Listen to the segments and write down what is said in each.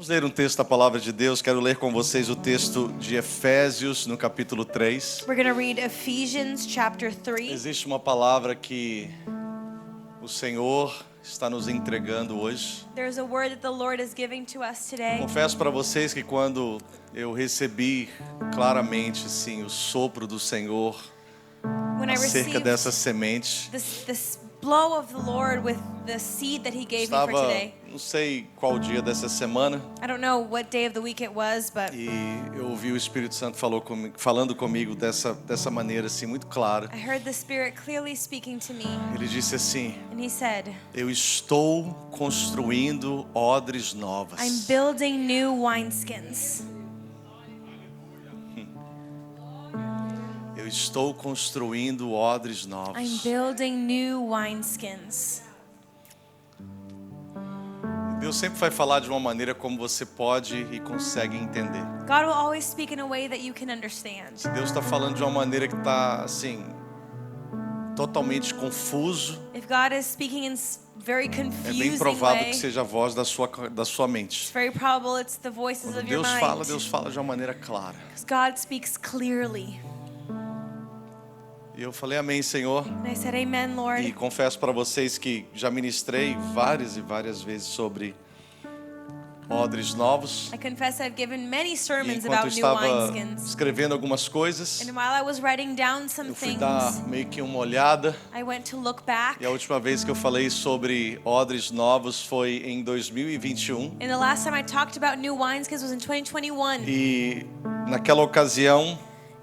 Vamos ler um texto da palavra de Deus. Quero ler com vocês o texto de Efésios, no capítulo 3. We're going to read Ephesians chapter 3. Existe uma palavra que o Senhor está nos entregando hoje. There's a word that the Lord is giving to us today. Confesso para vocês que quando eu recebi claramente, sim, o sopro do Senhor When I acerca received dessa semente, this blow of the Lord with the seed that He gave me for estava, today. não sei qual dia dessa semana, I don't know what day of the week it was, but e eu ouvi o Espírito Santo falando comigo dessa maneira assim muito clara. I heard the Spirit clearly speaking to me, Ele disse assim: and He said, eu estou construindo odres novas. I'm building new wineskins. Eu estou construindo odres novos. I'm building new wineskins. Deus sempre vai falar de uma maneira como você pode e consegue entender. God will always speak in a way that you can understand. Se Deus está falando de uma maneira que está assim totalmente confuso, If God is speaking in very é bem confusing provável way, que seja a voz da sua mente. it's very probable it's the voices Quando of your mind. Deus fala de uma maneira clara. Because God speaks clearly. E eu falei amém, Senhor. And I said, Amen, Lord. E confesso para vocês que já ministrei várias e várias vezes sobre odres novos. I confess I've given many E sermons enquanto eu about new estava wineskins. escrevendo algumas coisas, And while I was writing down some eu fui things, dar meio que uma olhada. I went to look back. E a última vez que eu falei sobre odres novos foi em 2021. And the last time I talked about new wineskins was in 2021. E naquela ocasião,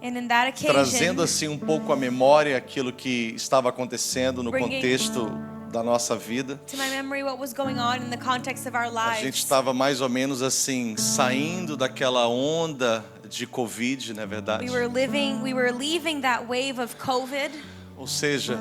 And in that trazendo occasion, assim um pouco à memória aquilo que estava acontecendo no Bringing- contexto da nossa vida. to my memory what was going on in the context of our A gente lives. estava mais ou menos assim, saindo daquela onda de Covid, não é verdade? We were leaving that wave of COVID. Ou seja,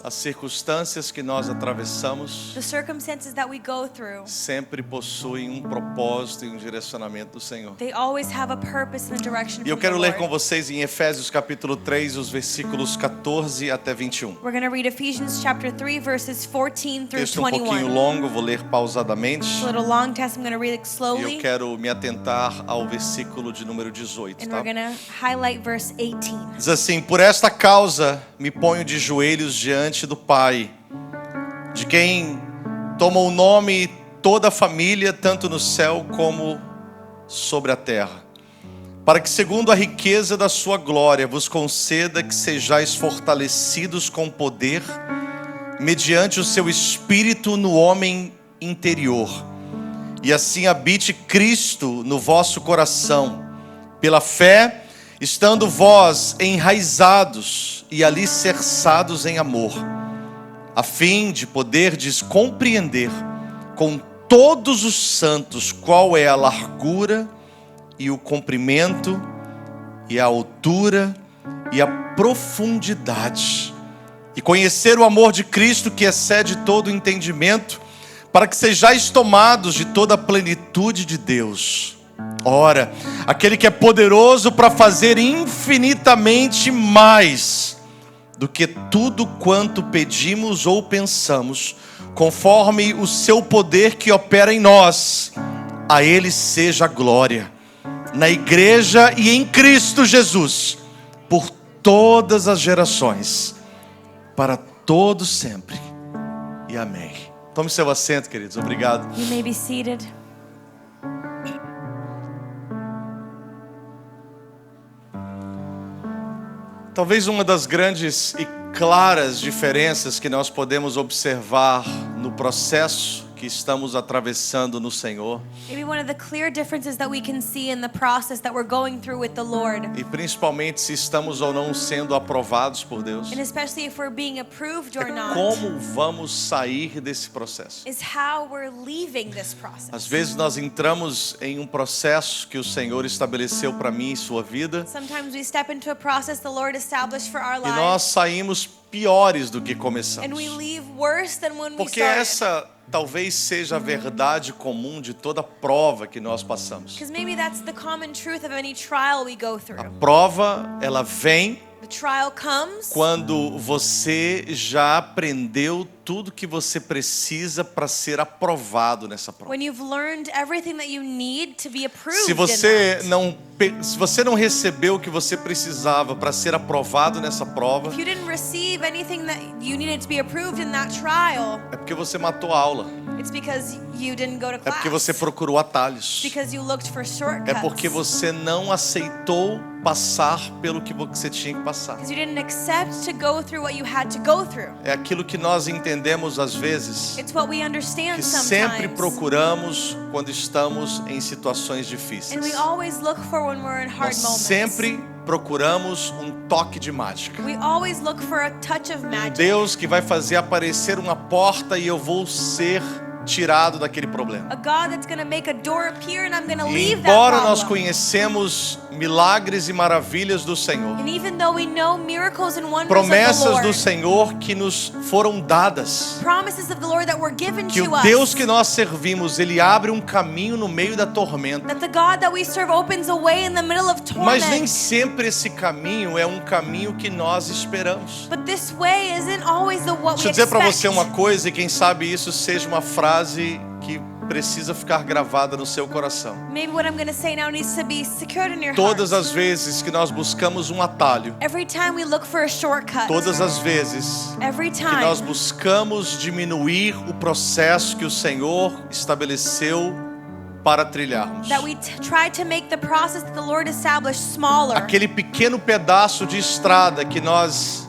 as circunstâncias que nós atravessamos The circumstances that we go through, sempre possuem um propósito e um direcionamento do Senhor. they always have a purpose and a direction E eu from quero the ler Lord. com vocês em Efésios capítulo 3, os versículos 14 até 21. We're going to read Ephesians chapter 3 verses 14 through Texto um pouquinho 21. longo, vou ler pausadamente. It's a little long text. I'm going to read it E slowly. eu quero me atentar ao versículo de número 18, And tá? we're going to highlight verse 18. Diz assim: por esta causa me ponho de joelhos diante do Pai, de quem toma o nome toda a família, tanto no céu como sobre a terra, para que segundo a riqueza da sua glória vos conceda que sejais fortalecidos com poder, mediante o seu Espírito no homem interior, e assim habite Cristo no vosso coração, pela fé, estando vós enraizados e alicerçados em amor, a fim de poderdes compreender com todos os santos qual é a largura e o comprimento e a altura e a profundidade, e conhecer o amor de Cristo que excede todo o entendimento, para que sejais tomados de toda a plenitude de Deus. Ora, aquele que é poderoso para fazer infinitamente mais do que tudo quanto pedimos ou pensamos, conforme o seu poder que opera em nós, a Ele seja a glória, na igreja e em Cristo Jesus, por todas as gerações, para todos sempre. E amém. Tome seu assento, queridos. Obrigado. You may be seated. Talvez uma das grandes e claras diferenças que nós podemos observar no processo que estamos atravessando no Senhor, Maybe one of the clear differences that we can see in the process that we're going through with the Lord, e principalmente se estamos ou não sendo aprovados por Deus, and especially if we're being approved or é not, como vamos sair desse processo. is how we're leaving this process. Às vezes nós entramos em um processo que o Senhor estabeleceu para mim e sua vida, Sometimes we step into a process the Lord established for our e nós lives, saímos piores do que and começamos. we leave worse than when we Porque started. essa talvez seja a verdade comum de toda prova que nós passamos. Because maybe that's the common truth of any trial we go A through. prova, ela vem The trial comes quando você já aprendeu tudo que você precisa para ser aprovado nessa prova. When you've learned everything that you need to be approved Se in você não recebeu o que você precisava para ser aprovado nessa prova, if you didn't receive anything that you needed to be approved in that trial, é porque você matou a aula. it's because you didn't go to É class. porque você procurou atalhos. Because you looked for shortcuts. É porque você não aceitou passar pelo que você tinha que passar. Because you didn't accept to go through what you had to go through. É aquilo que nós entendemos às vezes, It's what we understand que sometimes. sempre procuramos quando estamos em situações And difíceis. we always look for when we're in hard Nós moments. sempre procuramos um toque de mágica. We always look for a touch of magic. Deus que vai fazer aparecer uma porta e eu vou ser tirado daquele problema. A God that's going to make a door appear and I'm going to E leave that embora problem. nós conhecemos milagres e maravilhas do Senhor, And even though we know miracles and wonders of the promessas Lord, do Senhor que nos foram dadas, promises of the Lord that were given que to o us, Deus que nós servimos, Ele abre um caminho no meio da tormenta. that the God that we serve opens a way in the middle of Mas nem torment. sempre esse caminho é um caminho que nós esperamos. But this way isn't always the what Deixa we eu dizer para expect. você uma coisa, e quem sabe isso seja uma frase que precisa ficar gravada no seu coração. Maybe what I'm going to say now needs to be secured in your Todas heart. as vezes que nós buscamos um atalho, Every time we look for a shortcut, todas as vezes every que nós time buscamos diminuir o processo que o Senhor estabeleceu para trilharmos, that we try to make the process that the Lord established smaller, aquele pequeno pedaço de estrada que nós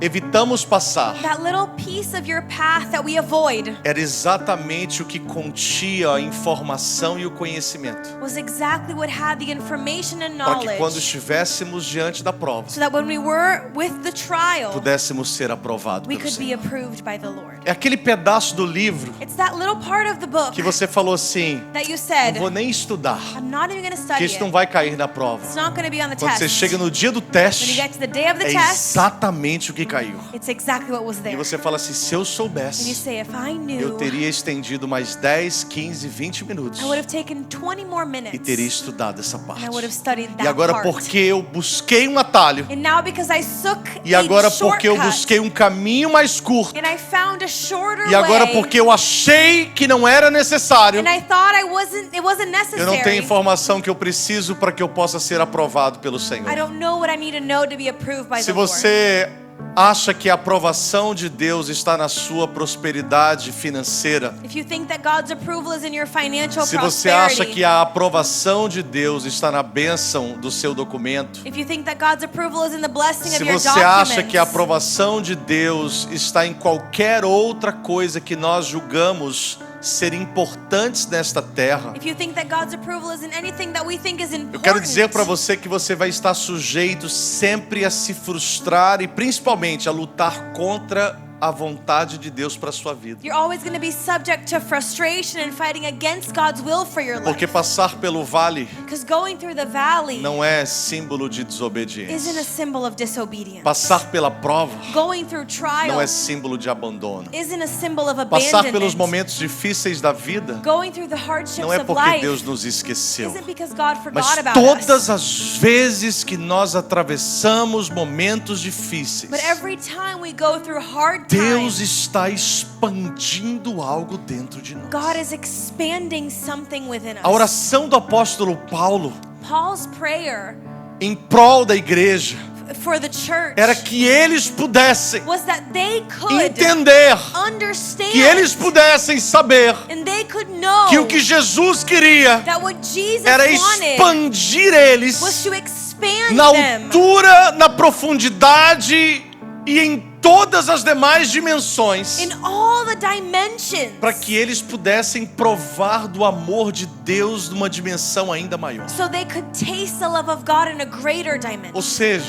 evitamos passar, that little piece of your path that we avoid era exatamente o que continha a informação e o conhecimento, was exactly what had the information and para que quando knowledge, estivéssemos diante da prova, so that when we were with the trial, pudéssemos ser aprovados we pelo could be Senhor. approved by the Lord. É aquele pedaço do livro It's that little part of the book que você falou assim: that you não said, vou nem estudar, I'm not even going to que study isso não it. vai cair na prova. It's not going to be on the Quando você test. chega no dia do When you teste, get to the day of the é test, exatamente o que caiu. it's exactly what was E there. você fala assim: se eu And you soubesse, say, if I knew, eu teria estendido mais 10, 15, 20 minutos I would have taken 20 more minutes e teria estudado essa and parte. I would have studied that E agora part. porque eu busquei um atalho, And now because I took e a agora porque eu shortcut, busquei um caminho mais curto, and I found a shorter e agora way, porque eu achei que não era necessário, and I thought it wasn't eu não tenho necessary. informação que eu preciso para que eu possa ser aprovado pelo Senhor. I don't know what I need to know to be approved by Se the Lord. você acha que a aprovação de Deus está na sua prosperidade financeira, If you think that God's approval is in your financial se você acha prosperity, que a aprovação de Deus está na bênção do seu documento, if you think that God's approval is in the blessing se of your você documents, acha que a aprovação de Deus está em qualquer outra coisa que nós julgamos ser importantes nesta terra, if you think that God's approval is in anything that we think is important, eu quero dizer para você que você vai estar sujeito sempre a se frustrar e principalmente a lutar contra a vontade de Deus para a sua vida. you're always going to be subject to frustration and fighting against God's will for your life. Porque passar pelo vale Because going through the valley não é símbolo de isn't a desobediência. symbol of disobedience. Passar pela prova Going through não é trial símbolo de abandono. isn't a symbol of Passar pelos abandonment. momentos difíceis da vida Going through the hardships não é of porque life Deus nos esqueceu. isn't because God forgot Mas about todas us. as vezes que nós atravessamos momentos difíceis, But every time we go through hard Deus times, está expandindo algo dentro de nós. God is expanding something within A us. oração do apóstolo Paulo Paul's prayer em prol da igreja for the church era que eles pudessem was that they could entender, understand que eles pudessem saber and they could know que o que Jesus queria that what Jesus era wanted expandir eles was to expand na them altura, na profundidade e em todas as demais dimensões, in all the dimensions para que eles pudessem provar do amor de Deus numa dimensão ainda maior. so they could taste the love of God in a greater dimension. Ou seja,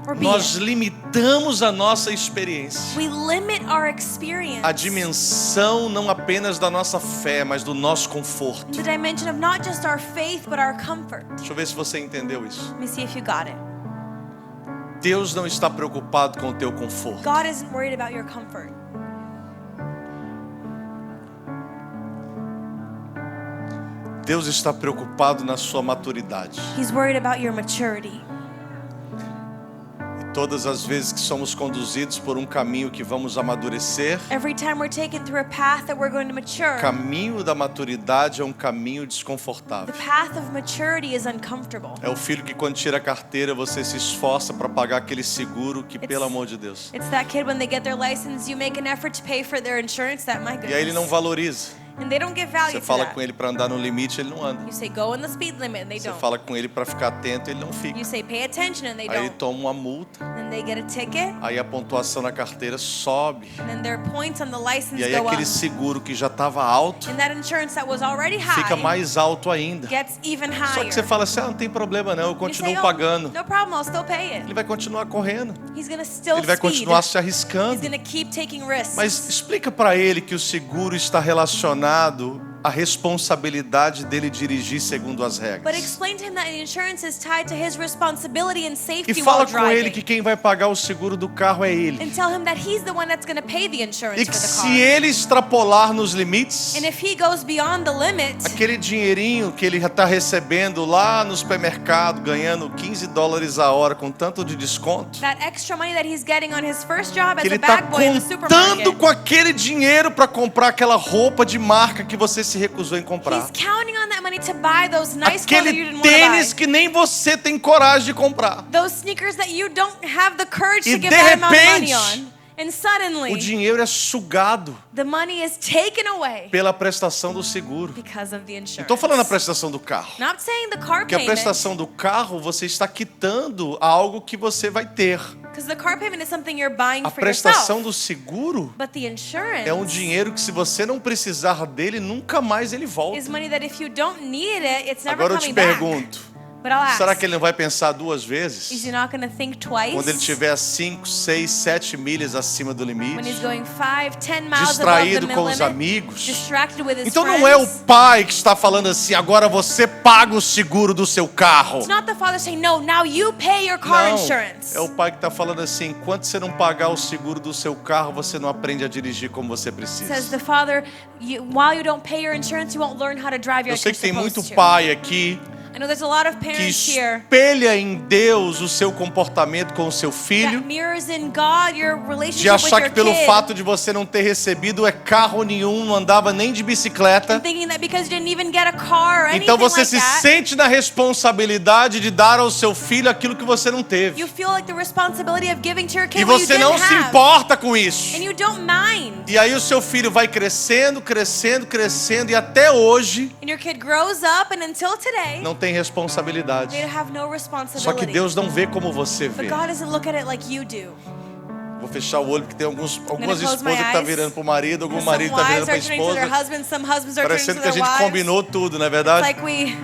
Or be nós it. limitamos a nossa experiência, We limit our experience a dimensão não apenas da nossa fé, mas do nosso conforto. in the dimension of not just our faith but our comfort. Deixa eu ver se você entendeu isso. Let me see if you got it. Deus não está preocupado com o teu conforto. God isn't worried about your comfort. Deus está preocupado na sua maturidade. He's worried about your maturity. Todas as vezes que somos conduzidos por um caminho que vamos amadurecer, Every time we're taken through a path that we're going to o mature, caminho da maturidade é um caminho the desconfortável. path of maturity is uncomfortable. É o filho que quando tira a carteira você se esforça para pagar aquele seguro que, pelo amor de Deus. It's that kid when they get their license, you make an effort to pay for their insurance. That my E aí ele não goodness. valoriza. And they don't give value Você to fala that. com ele para andar no limite, ele não anda. You say go in the speed limit and they Você don't. fala com ele para ficar atento, ele não fica. You say pay attention and they Aí ele don't. toma uma multa, Then they get a ticket, aí a pontuação na carteira sobe. and then their points on the license E aí go up. aquele seguro que já estava alto, And that insurance that was already fica high mais alto ainda. gets even Só higher. que você fala assim, não tem problema não, eu You say, continuo "Oh, pagando. no problem, I'll still pay it. Ele vai continuar correndo, He's gonna still ele vai speed. continuar se He's arriscando. gonna keep taking risks. Mas explica para ele que o seguro está relacionado à responsabilidade dele dirigir segundo as But regras. explain to him that insurance is tied to his responsibility and E safety fala while com driving. ele que quem vai pagar o seguro do carro é ele. And tell him that he's the one that's going to pay the insurance E for que the se car. ele extrapolar nos limites, And if he goes beyond the limit, aquele dinheirinho que ele já está recebendo lá no supermercado, ganhando $15 a hora com tanto de desconto, that extra money that he's getting on his first job que as ele a está bag boy in the contando supermarket, com aquele dinheiro para comprar aquela roupa de marca que você se recusou em comprar. he's counting on that money to buy those nice clothes that you Aquele didn't want to tênis buy. que nem você tem coragem de comprar. Those sneakers that you don't have the courage E to give de that amount of money repente, on. And suddenly, O dinheiro é sugado the money is taken away pela prestação do seguro. because of the insurance. Não estou falando da prestação do carro. Not saying the car Porque a payment, prestação do carro você está quitando algo que você vai ter. because the car payment is something you're buying A for prestação yourself. do seguro But the insurance é um dinheiro que se você não precisar dele, nunca mais ele volta. is money that if you don't need it, it's never Agora eu te coming back. pergunto, But I'll ask, será que ele não vai pensar duas is vezes? he not going to think twice Quando ele tiver 5, 6, 7 milhas acima do when he's limite, going 5, 10 miles above the distraído com os limit, amigos. distracted with his Então friends? não é o pai que está falando assim, agora você paga o seguro do seu carro. It's not the father saying, no, now you pay your car Não, insurance. é o pai que está falando assim, enquanto você não pagar o seguro do seu carro, você não aprende a dirigir como você Says precisa. the father, while you don't pay your insurance, you won't learn how to drive Eu like sei you're que tem muito supposed to. pai aqui I know there's a lot of que parents here espelha em Deus o seu comportamento com o seu filho, that mirrors in God your de relationship with achar que your pelo kid, fato de você não ter recebido carro nenhum, não andava nem de bicicleta, thinking that because you didn't even get a car or anything então você like se that, sente na responsabilidade de dar ao seu filho aquilo que você não teve. you feel like the responsibility of giving to your kid E what you você didn't não se have. importa com isso. And you don't mind. E aí o seu filho vai crescendo, crescendo, crescendo e até hoje And your kid grows up and until today, não tem responsabilidade. they have no Só que responsibility. Deus não vê como você vê. But God doesn't look at it like you do. Vou fechar o olho porque tem algumas close esposas my que estão eyes. virando pro marido, algum Some marido está virando wives para a are turning to their esposa. husbands, some husbands are turning Parecendo to que a their gente wives. combinou tudo, não é It's verdade? like we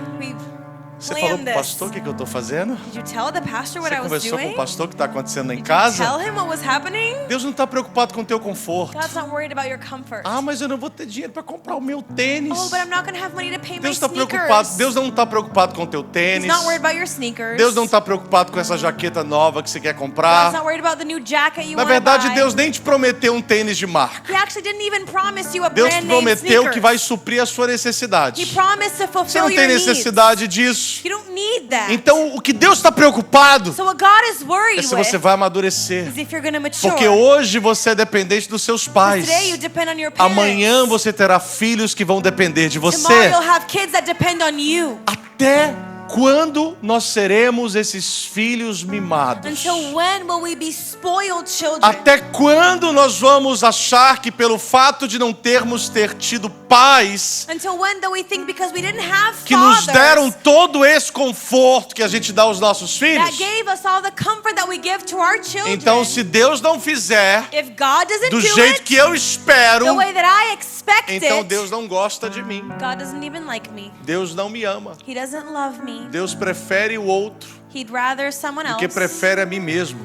Você falou planned pro this. pastor o que eu estou fazendo? Did you tell the pastor what Você I was conversou com doing? o pastor o que está acontecendo em Did you casa? tell him what was happening? Deus não está preocupado com o teu conforto. God's not worried about your comfort. Ah, mas eu não vou ter dinheiro para comprar o meu tênis. Oh, but I'm not going to have money to pay my Deus está sneakers. preocupado. Deus não está preocupado com o teu He's tênis. not worried about your sneakers. Deus não está preocupado com essa jaqueta nova que você quer God's comprar. not worried about the new jacket you Na want verdade, to buy. Deus nem te prometeu um tênis de marca. He actually didn't even promise you a Deus brand name prometeu sneakers. que vai suprir a sua He necessidade. promised to Você fulfill não your tem needs. necessidade disso. You don't need that. Então, o que Deus está preocupado So what God is worried é se você with vai amadurecer. is if you're going to mature. Porque hoje você é dependente dos seus pais. Today you depend on your parents. Amanhã você terá filhos que vão depender de Tomorrow você. you'll have kids that depend on you. Até quando nós seremos esses filhos mimados? Until when will we be spoiled children? Até quando nós vamos achar que pelo fato de não termos tido pais Until when do we think because we didn't have que nos fathers deram todo esse conforto que a gente dá aos nossos that filhos? gave us all the comfort that we give to our children? Então, se Deus não fizer If God doesn't do do jeito it que eu espero, the way that I expect então it, Deus não gosta de mim. God doesn't even like me. Deus não me ama. He doesn't love me. Deus prefere o outro He'd rather someone do que else. prefere a mim mesmo.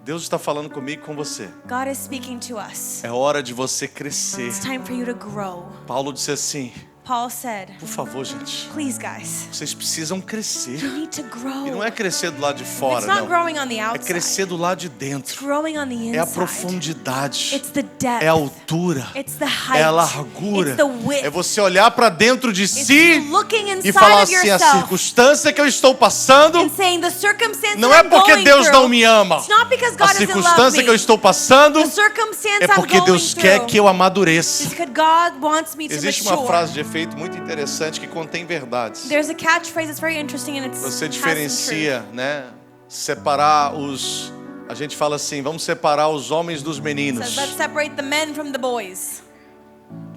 Deus está falando comigo e com você. God is speaking to us. É hora de você crescer. It's time for you to grow. Paulo disse assim: Paul said, Por favor, gente, please guys, vocês precisam you crescer. need to grow. E não é crescer do lado de fora, It's not não. growing on the É outside. crescer do lado de It's dentro. growing on the inside. É a profundidade. It's the depth. É a altura. It's the height. É a largura. It's the width. É você olhar para dentro de It's si you looking e inside falar of assim: a yourself circunstância que eu estou passando and saying the circumstance não that é I'm porque going Deus through, não me ama. it's not because A God doesn't love circunstância me. que eu estou passando The circumstance é porque I'm going Deus quer through que eu amadureça. is because God wants me to Existe mature. uma frase de efeito muito interessante que contém verdades. There's a catchphrase that's very interesting and it's Você has some diferencia, né? Separar os... A gente fala assim, vamos separar os homens dos truth. meninos. It says, let's separate the men from the boys.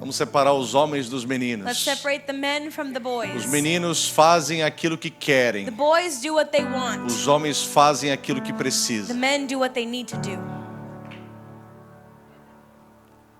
Vamos separar os homens dos Let's meninos. separate the men from the boys. Os meninos fazem aquilo que The querem. boys do what they want. Os homens fazem aquilo que The precisam. men do what they need to do.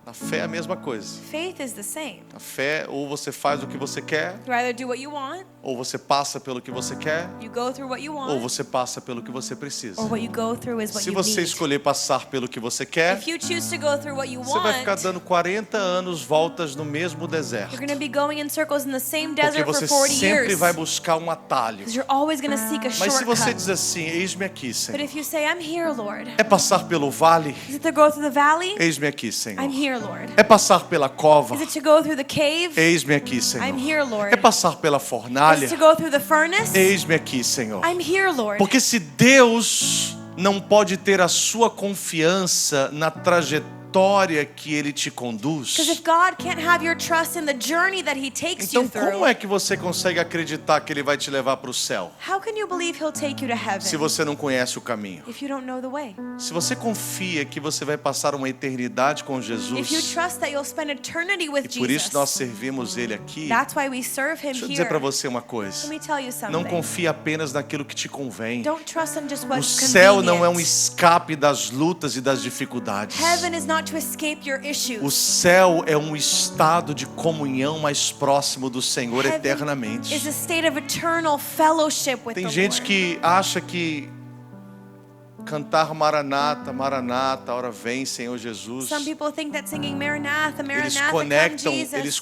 A fé é a mesma coisa. Faith is the same. A fé, ou você faz o que você quer, You either do what you want, ou você passa pelo que você quer, you go through what you ou want, você passa pelo que você precisa. or what you go through is what Se you você need. escolher passar pelo que você quer, If you choose to go through what you você vai ficar want, dando 40 anos voltas no mesmo deserto. you're going to be going in circles in the same Porque desert for você 40 sempre years. vai buscar um atalho. Because you're always going to seek a Mas se você shortcut. diz assim, eis-me aqui, But Senhor. if you say, I'm here, Lord. É passar pelo vale? Is it to go through the valley? Eis-me aqui, Senhor. I'm here, Lord. É passar pela cova? Is it to go through the cave? Eis-me aqui, I'm Senhor. here, Lord. É passar pela Is fornalha? it to go through the furnace? Eis-me aqui, Senhor. I'm here, Lord. Porque se Deus não pode ter a sua confiança na trajetória que Ele te conduz, Because if God can't have your trust in the journey that He takes então you through, como é que você consegue acreditar que Ele vai te levar para o céu, how can you believe He'll take you to se heaven você não conhece o caminho? if you don't know the way? Se você confia que você vai passar uma eternidade com If you Jesus, trust that you'll spend eternity with e por isso nós Jesus, servimos Ele aqui, that's why we serve Him deixa eu dizer para here. você uma Let coisa. me tell you Não something. confie apenas naquilo que te convém. Don't trust in just O what's céu não é um convenient. escape das lutas e das dificuldades. Heaven is not to escape your issues. O céu é um estado de comunhão mais próximo do Senhor Heaven eternamente. is a state of eternal fellowship with Tem the gente Lord. que acha que cantar Maranata, Maranata, hora vem, Senhor Jesus. Some people think that singing Maranatha, Eles Maranatha, come conectam, Jesus.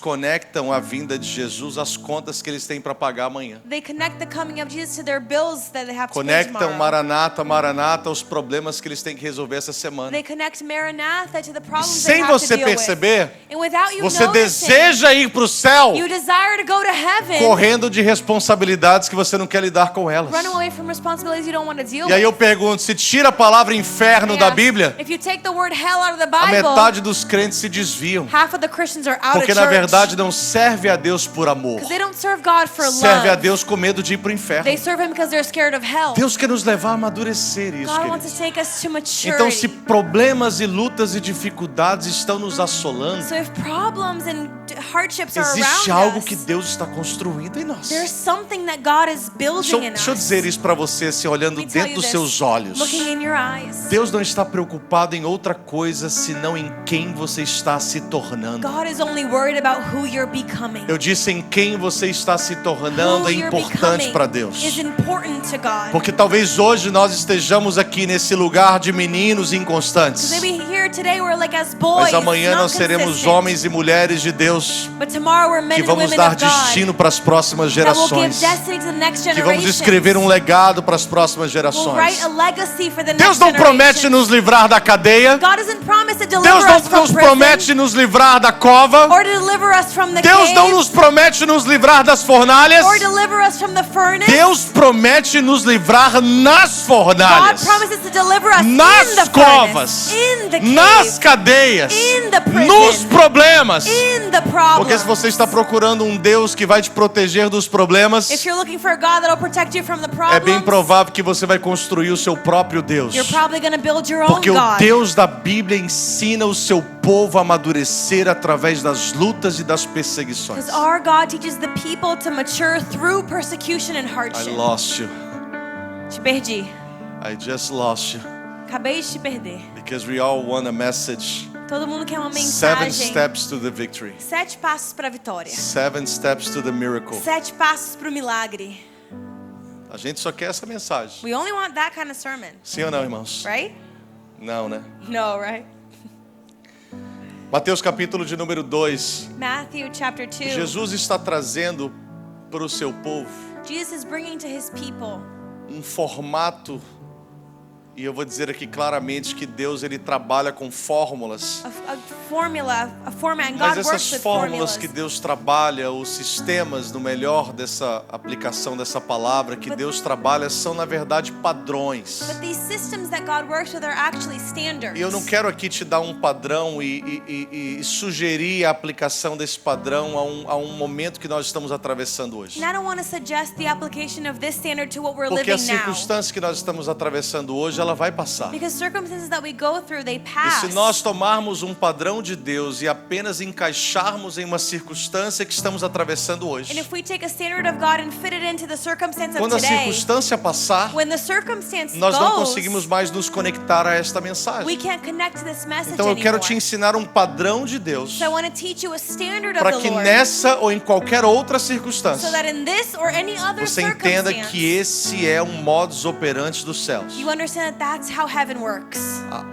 a vinda de Jesus às contas que eles têm para pagar amanhã. They connect the coming of Jesus to their bills that they have to pay Conectam tomorrow. Maranata, Maranata aos problemas que eles têm que resolver essa semana. They connect Maranatha to the E problems they sem have to você deal perceber, with. And without you você noticing, deseja ir para o céu you desire to go to heaven, correndo de responsabilidades que você não quer lidar com elas. run away from responsibilities you don't want to deal E aí with. eu pergunto, se tira a palavra inferno da Yes. Bíblia, If you take the word hell out of the a Bible, metade dos crentes se desviam. half of the Christians are out Porque of na church. verdade não serve a Deus por amor. Because they don't serve God for Serve a love. Deus com medo de ir para o inferno. They serve Him because they're scared of hell. Deus quer nos levar a amadurecer isso, God wants queridos. to take us to maturity. Então, se problemas e lutas e dificuldades estão nos assolando, So if problems and hardships are existe around algo us, que Deus está construindo em nós. there's something that God is building in us. Deixa eu dizer isso para você, assim, olhando Let me tell dentro you dos this, seus olhos. looking in your eyes. Deus não está preocupado em outra coisa senão em quem você está se tornando. God is only worried about who you're becoming. Eu disse em quem você está se tornando Who é you're importante becoming para Deus. is important to God. Porque talvez hoje nós estejamos aqui nesse lugar de meninos inconstantes. Maybe here today we're like as boys, Mas amanhã not nós seremos consistent. homens e mulheres de Deus But tomorrow we're men que and vamos women dar of God destino para as próximas that will give gerações. destiny to the next Que generation. vamos escrever um legado para as próximas We'll write gerações. a legacy for the Deus next não promete generation. nos livrar da cadeia. God doesn't promise to Deus deliver não us from nos prison promete nos livrar da cova. or to deliver us from the Deus cave não nos promete nos livrar das fornalhas. or deliver us from the furnace. Deus promete nos livrar nas God fornalhas, promises to deliver us in nas the covas, furnace, in the cave, nas cadeias, in the prison, nos problemas. in the Porque problems. se você está procurando um Deus que vai te proteger dos problemas, If you're looking for a God that will protect you from the é bem problems, provável que você vai construir o seu próprio Deus. you're probably going to build your own Porque o God. Deus da Bíblia ensina o seu povo a amadurecer através das lutas e das perseguições. Because our God teaches the people to mature through persecution and I hardship. lost you. Te perdi. I just lost you. Acabei de te perder. Because we all want a message. Todo mundo quer uma 7 mensagem. steps to the victory. 7 passos para a vitória. 7 steps to the miracle. 7 passos para o milagre. A gente só quer essa mensagem. We only want that kind of sermon, Sim ou não, irmãos? right? Não, né? No, right? Mateus capítulo de número 2. Matthew chapter 2. Jesus está trazendo para o seu povo Jesus is bringing to his people um formato, e eu vou dizer aqui claramente que Deus ele trabalha com fórmulas. a formula, a format, and Mas God essas works with fórmulas formulas. que Deus trabalha, os sistemas, no melhor dessa aplicação dessa palavra, que Deus trabalha, são na verdade padrões. But these systems that God works with are actually standards. E eu não quero aqui te dar um padrão e sugerir a aplicação desse padrão a um momento que nós estamos atravessando hoje. And I don't want to suggest the application of this standard to what we're Porque a living now. circunstância que nós estamos atravessando hoje, ela vai passar. Because circumstances that we go through, they E pass. se nós tomarmos um padrão de Deus e apenas encaixarmos em uma circunstância que estamos atravessando And hoje, if we take a standard of God and fit it into the circumstance of quando a today, circunstância passar, when the circumstance nós não goes, conseguimos mais nos conectar a esta we mensagem. can't connect to this message Então eu quero anymore. te ensinar um padrão de Deus So I want to teach you a standard of para the que Lord, nessa ou em qualquer outra so circunstância that in this or any other você entenda circumstance, que esse é um modus operandi dos céus. you understand that that's how heaven works.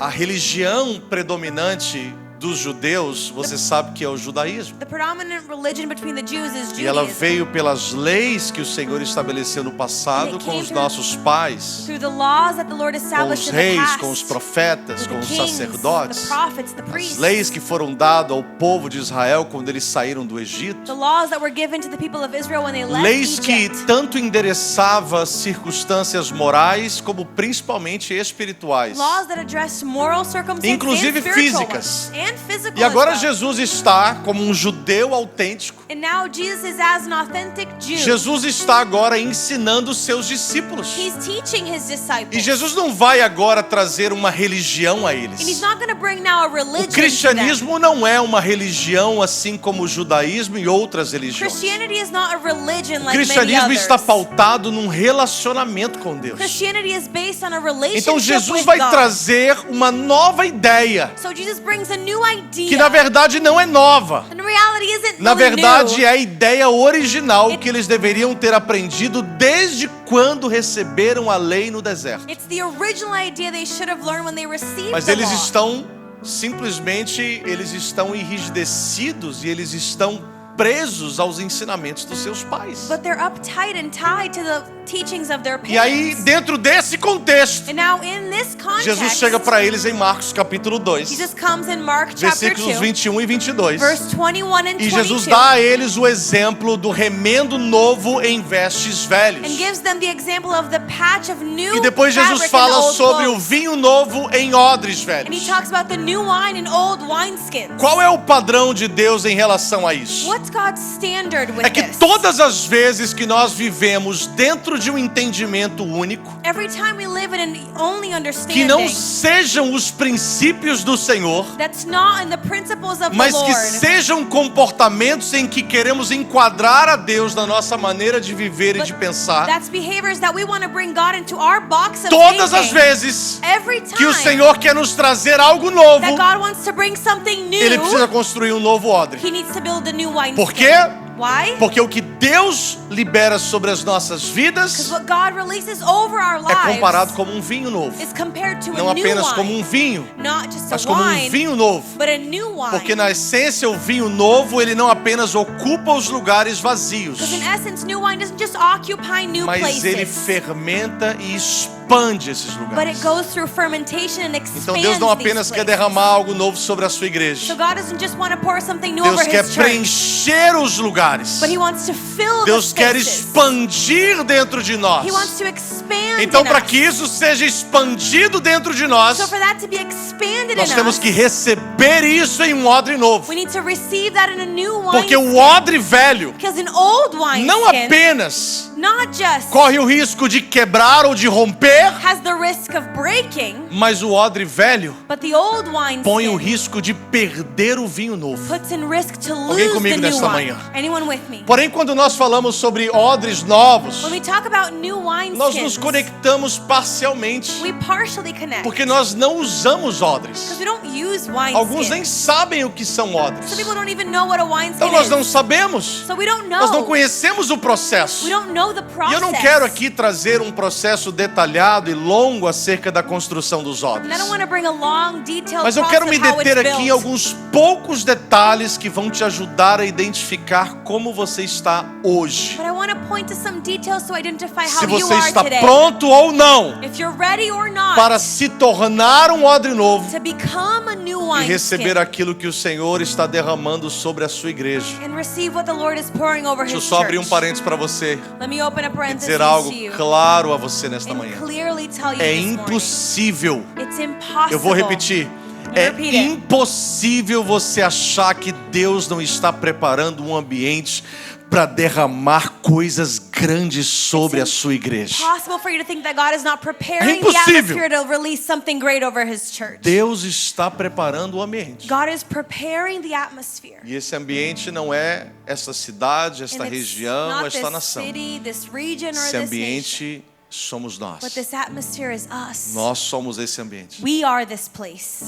A religião predominante dos judeus, você sabe que é o judaísmo. The predominant religion between the Jews is E ela Judaism. veio pelas leis que o Senhor estabeleceu no passado com os nossos pais, Through the laws that the Lord com established os in the reis, past, com os profetas, with com the os kings, sacerdotes. the prophets, the As priests, leis que foram dadas ao povo de Israel quando eles saíram do Egito. the laws that were given to the people of Israel when they left Leis que Egypt. tanto endereçavam circunstâncias morais como principalmente espirituais. Laws that addressed moral circumstances Inclusive and spiritual físicas. ones, and physical E agora as well. Jesus está como um judeu autêntico. And now Jesus is as an authentic Jew. Jesus está agora ensinando os seus discípulos. He's teaching his disciples. E Jesus não vai agora trazer uma religião a And he's eles. not going to bring now a religion O cristianismo não é uma religião assim como o judaísmo e outras to them. religiões. Christianity is not a religion O like many cristianismo others. está pautado num relacionamento com Deus. Christianity is based on a relationship Então Jesus with vai God. trazer uma nova ideia, So Jesus brings a new idea. que na verdade não é nova. And reality isn't Na really verdade new. é a ideia original que eles deveriam ter aprendido desde quando receberam a lei no deserto. It's the original idea they should have learned when they received Mas the eles law. estão simplesmente, eles estão enrijecidos e eles estão presos aos ensinamentos dos seus pais. But they're uptight and tied to the teachings of their parents. E aí, dentro desse contexto, And now in this context, Jesus chega para eles em Marcos capítulo 2, Jesus comes in Mark chapter versículos 2, 21 e 22. verse 21 and E 22. Jesus dá a eles o exemplo do remendo novo em vestes velhos. And gives them the example of the patch of new E depois Jesus fabric in fala old sobre o clothes. vinho novo em odres And he velhos. talks about the new wine in old wineskins. Qual é o padrão de Deus em relação a isso? What's God's standard with É que this? todas as vezes que nós vivemos dentro de um entendimento único, Every time we live in an only que understanding não sejam os princípios do Senhor, that's not in the principles of mas the que Lord, sejam comportamentos em que queremos enquadrar a Deus na nossa maneira de viver e de pensar, that's behaviors that we want to bring God into our box of todas as thinking. vezes Every time que o Senhor quer nos trazer algo novo, that God wants to bring something new, Ele precisa construir um novo odre. He needs to build a new wineskin. Por quê? Why? Porque o que Deus libera sobre as nossas Because vidas what God releases over our é lives comparado como um vinho novo. is compared to Não a new apenas wine. como um vinho, Not just mas a como um wine, vinho novo. but a new wine. Porque na essência o vinho novo, ele não apenas ocupa os lugares vazios, Because in essence, new wine doesn't just occupy new mas places, ele fermenta e expande esses but lugares. it goes through fermentation and expands Então Deus não apenas these quer places. derramar algo novo sobre a sua So igreja. God doesn't just want to pour something new Deus over quer His church, preencher os lugares. but He wants to fill Deus the quer spaces. expandir dentro de nós. He wants to expand Então, in para us. que isso seja expandido dentro de nós, So for that to be expanded nós in temos us, que receber isso em um odre novo. we need to receive that in a new wine. Porque o odre velho Because an old wine não skin apenas not just corre o risco de quebrar ou de romper, has the risk of breaking, mas o odre velho but the old wine põe o skin risco de perder o vinho novo. puts in risk to Alguém lose comigo the new nesta wine. manhã? Anyone with me? Porém, quando nós falamos sobre odres novos, When we talk about new wine nós nos skins, conectamos parcialmente, we partially connect. porque nós não usamos odres. Because we don't use wine Alguns skins. nem sabem o que são Some odres. people don't even know what a wine skin Então nós is. não sabemos. So we don't know. Nós não conhecemos o processo. We don't know the E process. eu não quero aqui trazer um processo detalhado e longo acerca da construção dos And I odres. don't want to bring a long, detailed Mas eu process quero me of how deter it's aqui em built. alguns poucos detalhes que vão te ajudar a identificar como você está hoje. But I want to point to some details to identify Se how you você are está today. pronto ou não If you're ready or not para se tornar um odre novo to become a new e receber wineskin aquilo que o Senhor está derramando sobre a sua igreja. and receive what the Lord is pouring over Deixa eu His só abrir um church. parênteses para você Let me open a e parenthesis dizer algo to you claro a você nesta and manhã. clearly tell you É this morning. impossível. It's impossible. Eu vou repetir. É Repeat it. impossível você achar que Deus não está preparando um ambiente para derramar coisas grandes sobre a sua igreja. Possible for you to think that God is not É preparing the impossível. atmosphere to release something great over His church. Deus está preparando o ambiente. God is preparing the atmosphere. E esse ambiente não é essa cidade, esta And it's região, not esta this nação. city, this region, or Esse this nation. ambiente somos nós. But this atmosphere is us. Nós somos esse ambiente. We are this place.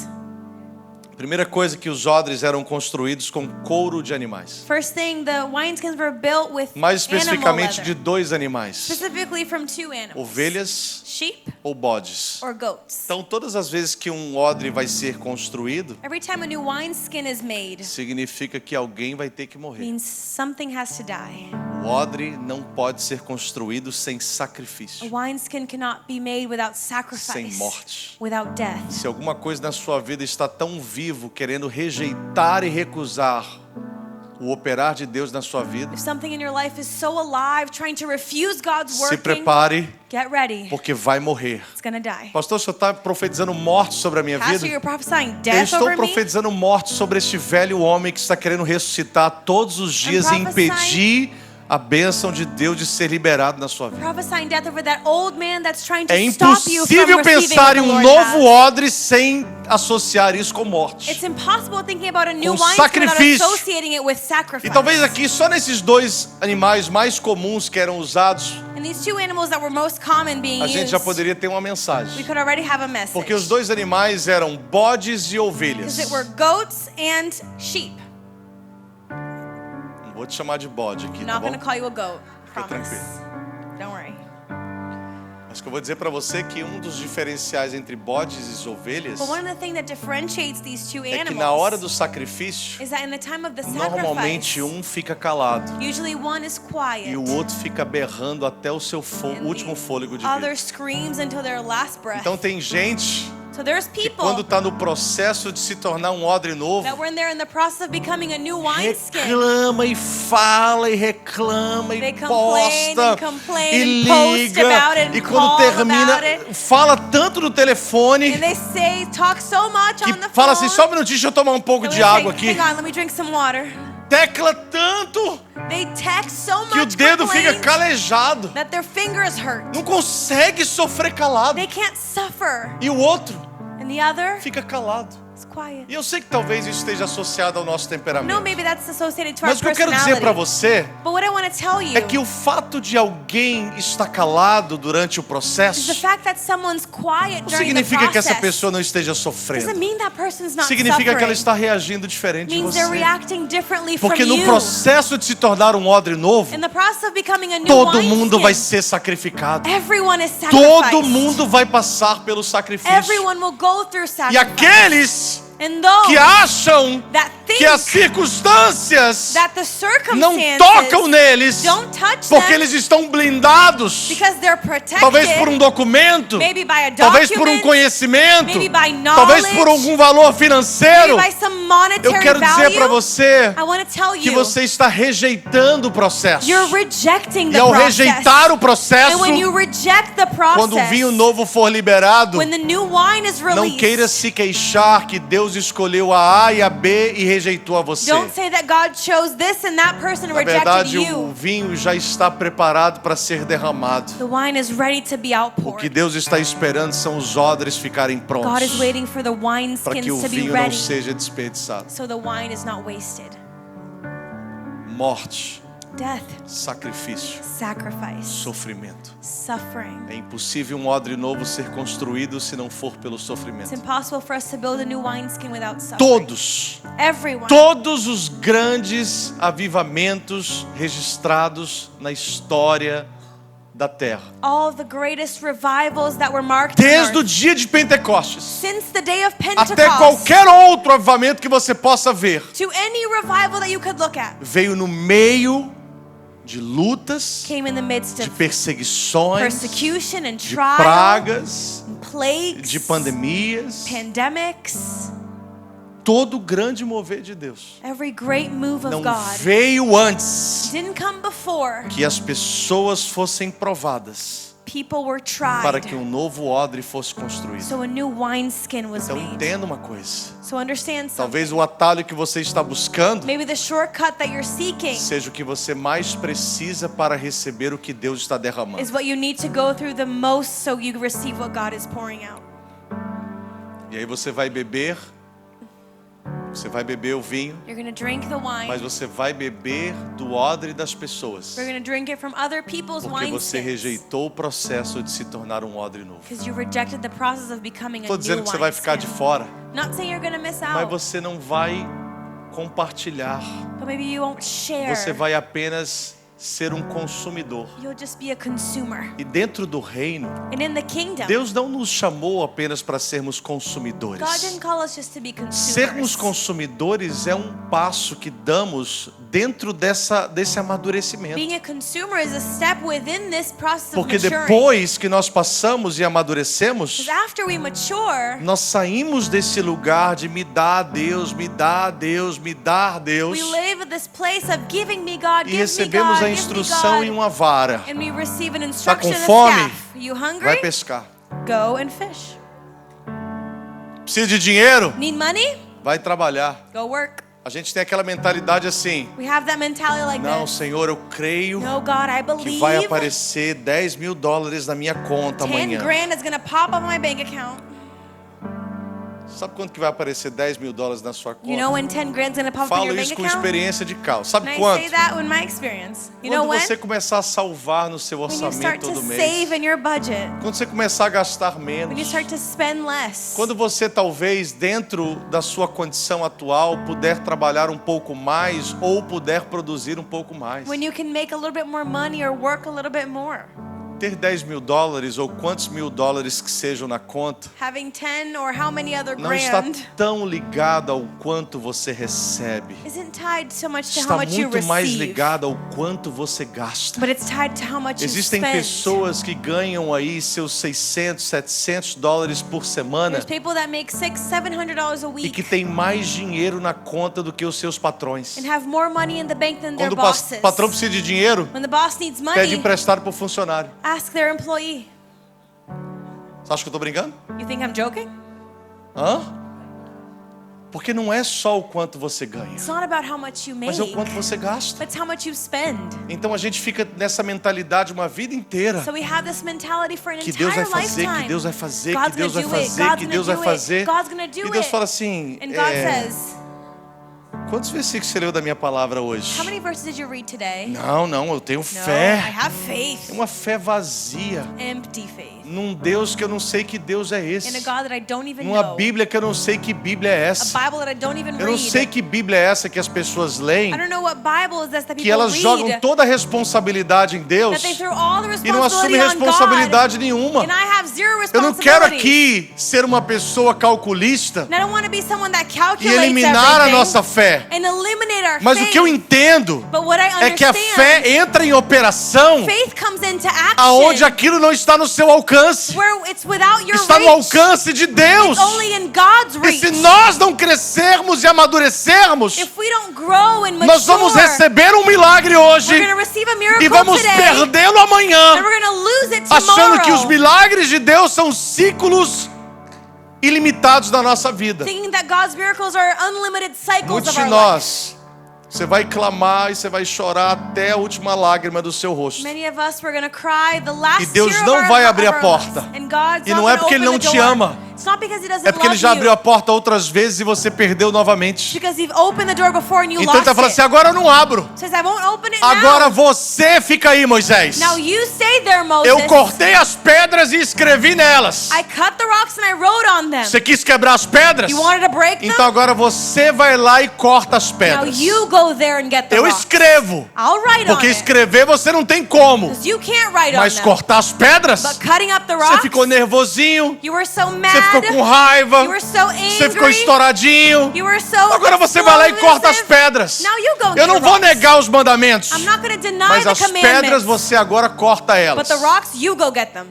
Primeira coisa, que os odres eram construídos com couro de animais. First thing, the wineskins were built with Mais animal especificamente de leather. dois animais. Specifically from two animals. Ovelhas Sheep ou bodes. or goats. Então, todas as vezes que um odre vai ser construído, Every time a new wineskin is made, significa que alguém vai ter que morrer. means something has to die. O odre não pode ser construído sem A sacrifício, wineskin cannot be made without sacrifice, sem morte. without death. Se alguma coisa na sua vida está tão vivo, querendo rejeitar e recusar o operar de Deus na sua vida, If something in your life is so alive, trying to refuse God's se working, prepare, get ready. porque vai morrer. It's gonna die. Pastor, o senhor está profetizando morte sobre a minha Pastor, vida? you're prophesying Eu death estou over me? profetizando morte sobre este velho homem que está querendo ressuscitar todos os dias e impedir a bênção de Deus de ser liberado na sua vida. Prophesying death over that old man that's trying to É stop you from impossível receiving pensar what em the um Lord novo has. odre sem associar isso com morte. It's impossible thinking about a new Com wineskin without sacrifício. associating it with sacrifice. E talvez aqui só nesses dois animais mais comuns que eram usados, And these two animals that were most common being a gente used, já poderia ter uma we mensagem. could already have a message. Porque os dois animais eram bodes e ovelhas. Because it were goats and sheep. Não vou te chamar de bode aqui, I'm tá not bom? going to call you a goat. Fica Promise. tranquilo. Don't worry. Mas que eu vou dizer para você que um dos diferenciais entre bodes e ovelhas But one of the things that differentiates these two é animals que na hora do sacrifício, is that in the time of the normalmente sacrifice, um fica calado usually one is quiet e o outro fica berrando até o seu and último the fôlego de other vida. screams until their last breath. Então tem gente So there's que people quando está no processo de se tornar um odre novo, that when they're in the process of becoming a new wineskin, reclama e fala e reclama They e complain posta and complain e and post liga about it and e quando call termina about it. fala tanto no telefone and they say, talk so much que on the fala phone. assim, só um minutinho, deixa eu tomar um pouco that de when they água say, aqui. Hang on, let me drink some water. Tecla tanto They text so que o much dedo fica complaint calejado. that their fingers hurt. Não consegue sofrer calado. They can't suffer. E o outro And the other fica calado. is quiet. E eu sei que talvez isso esteja associado ao nosso temperamento. No, maybe that's associated to Mas our o que eu quero dizer personality. para você But what I want to tell you é que o fato de alguém estar calado durante o is the processo fact that someone's quiet não during the significa que essa process pessoa não esteja doesn't sofrendo. mean that person's not Significa que ela suffering. está reagindo diferente de Means você. they're reacting differently Porque from no you. processo de se tornar um odre novo, In the process of becoming a new todo mundo vai wineskin, ser sacrificado. everyone is Todo sacrificed. mundo vai passar pelo sacrifício. Everyone will go through E sacrifice. aqueles And those que acham that think que as circunstâncias that the não circumstances tocam neles, don't touch porque them eles estão blindados, because they're protected, talvez por um documento, maybe by a talvez por um document, conhecimento, maybe by talvez knowledge, por algum valor financeiro. maybe by some Eu monetary quero dizer value. para você I want to tell que you, você está rejeitando o processo. you're rejecting E the ao process. rejeitar o processo, And when you reject the process, quando o vinho novo for liberado, when the new wine is não released, queira se queixar que Deus escolheu a A e a B e rejeitou a você. don't say that God chose this and that person Na rejected verdade, o you. vinho já está preparado para ser derramado. The wine is ready to be O outpoured. que Deus está esperando são os odres ficarem God is prontos waiting for the para que o wineskins to be vinho não ready seja desperdiçado. so the wine is not wasted. Morte, Death, sacrifício, sacrifice, sofrimento. suffering. É impossível um odre novo ser construído se não for pelo It's sofrimento. impossible for us to build a new wineskin without suffering. Todos Everyone. os grandes avivamentos registrados na história da terra. All the greatest revivals that were marked Desde o in earth, dia de Pentecostes since the day of até Pentecost, qualquer outro avivamento que você possa ver, to any revival that you could look at, veio no meio de lutas, came in the midst de of perseguições, persecution and de trial, pragas, and plagues, de pandemias. pandemics. Todo grande mover de Deus Every great move of não God veio antes didn't come before que as pessoas fossem provadas people were para que tried, novo odre fosse construído. so a new wineskin was Então made. entenda uma coisa. So understand something. Talvez o atalho que você está buscando Maybe the shortcut that you're seeking seja o que você mais precisa para receber o que Deus está derramando. is what you need to go through the most so you receive what God is pouring out. E aí você vai beber o vinho, You're going to drink the mas wine. você vai beber do odre das pessoas, We're going to drink it from other people's porque você wineskins. rejeitou o processo de se tornar um odre novo. Because you rejected the process of becoming a Estou new dizendo que você vai ficar de wineskin. fora, Not saying you're going to miss mas out, você não vai compartilhar. but maybe you won't share. Você vai apenas ser um consumidor. You'll just be a consumer. E dentro do reino, And in the kingdom, Deus não nos chamou apenas para sermos God consumidores. didn't call us just to be Sermos consumers. consumidores é um passo que damos dentro desse amadurecimento. Being a consumer is a step within this process of Porque maturing. depois que nós passamos e amadurecemos, Because after we mature, nós saímos desse lugar de me dá a Deus, me dá a Deus, me dá a Deus, we live at this place of giving me God, e give me recebemos God, a give me instrução em God. uma vara. And we receive an Tá instruction com of fome? staff. You hungry? Vai pescar. Go and fish. Precisa de dinheiro? Need money? Vai trabalhar. Go work. A gente tem aquela mentalidade assim: We have that mentality like não, this. Senhor, eu creio No, God, I que believe vai aparecer $10.000 na minha conta 10 amanhã. grand is gonna pop up on my bank account. Sabe quanto que vai aparecer $10.000 na sua conta? You know when 10 grand is gonna pop up in Falo your bank isso com account? experiência de carro. And Sabe I quanto? say that in my experience. You know Quando when? você começar a salvar no seu When you start orçamento to todo mês. save in your budget. Quando você começar a gastar When you menos. start to spend less. Quando você talvez dentro da sua condição atual puder trabalhar um pouco mais ou puder produzir um pouco mais. When you can make a little bit more money or work a little bit more. Ter $10.000 ou quantos $1.000 que sejam na conta Having 10 or how many other não está grand tão ligado ao quanto você recebe. isn't tied so much to how Está much you muito mais receive. ligado ao quanto você gasta. But it's tied to how much you Existem spend. pessoas que ganham aí seus $600, $700 por semana There's people that make $600-700 a e week que tem mais dinheiro na conta do que os seus patrões. and have more money in the bank than their Quando o bosses. patrão precisa de dinheiro, When the boss needs pede money, emprestado para o funcionário. ask their employee. Você acha que eu estou brincando? You think I'm joking? Hã? Porque não é só o quanto você ganha, It's not about how much you make, mas é o quanto você gasta. but it's how much you spend. Então a gente fica nessa mentalidade uma vida inteira. So we have this mentality for an Que Deus vai entire fazer, lifetime. que Deus vai fazer, God's que Deus vai gonna do it, fazer, God's que gonna Deus vai do fazer. it, God's gonna do E Deus it. fala assim, And God says, quantos versículos você leu da minha palavra hoje? how many verses did you read today? Não, eu tenho No, I fé. have faith. Uma fé vazia. Empty faith. Num Deus que eu não sei que Deus é In a esse. God that I don't even Numa know. Bíblia que eu não sei que Bíblia é A essa. Bible that I don't even Eu não sei read. que Bíblia é essa que as pessoas leem, I don't know what Bible is that que people elas jogam read. toda a responsabilidade em Deus That they throw all the e não assumem responsibility on responsabilidade God. nenhuma. And I have zero Eu não quero responsibility. aqui ser uma pessoa calculista And I don't want to be someone that e calculates eliminar a everything nossa fé. and eliminate our Mas o faith. que eu entendo But what I é que a understand, fé entra em operação faith comes into action aonde aquilo não está no seu alcance. where it's without your Está no reach. alcance de Deus. It's only in God's E reach. se nós não crescermos e amadurecermos, If we don't grow and mature, nós vamos receber um milagre hoje we're going to receive a miracle e vamos today, perdê-lo and amanhã, we're going to lose it achando tomorrow, que os milagres de Deus são ciclos ilimitados da nossa vida. thinking that God's miracles are unlimited cycles Muitos of de our life. nós, você vai clamar e você vai chorar até a última lágrima do seu rosto. Many of us were going to cry the last E Deus tear não of vai our, abrir of a our porta. lives. And God's E not não é gonna porque Ele open não the te door. ama. It's not because He doesn't É porque Ele love já abriu you. a porta outras vezes e você perdeu It's novamente. because He've opened the door before and you Então Ele está lost falando it. assim, agora eu não abro. Says, I won't open it Agora now. você fica aí, Moisés. Now you stay there, Moses. Eu cortei as pedras e escrevi nelas. I cut the rocks and I wrote on them. Você quis quebrar as pedras? You wanted to break them? Então agora você vai lá e corta as Now pedras. you go there and get the Eu rocks. escrevo. I'll write on Porque it. escrever você não tem como. Because you can't write on Mas them. cortar as pedras? But cutting up the Você rocks, ficou nervosinho. you were so mad. Você ficou com raiva. You were so angry. Você ficou estouradinho. You were so Agora você vai lá e corta as explosive. pedras. Now you go and Eu get não the vou rocks. negar os mandamentos. I'm not going to deny Mas the as pedras commandments. você agora corta But elas. the rocks, you go get them.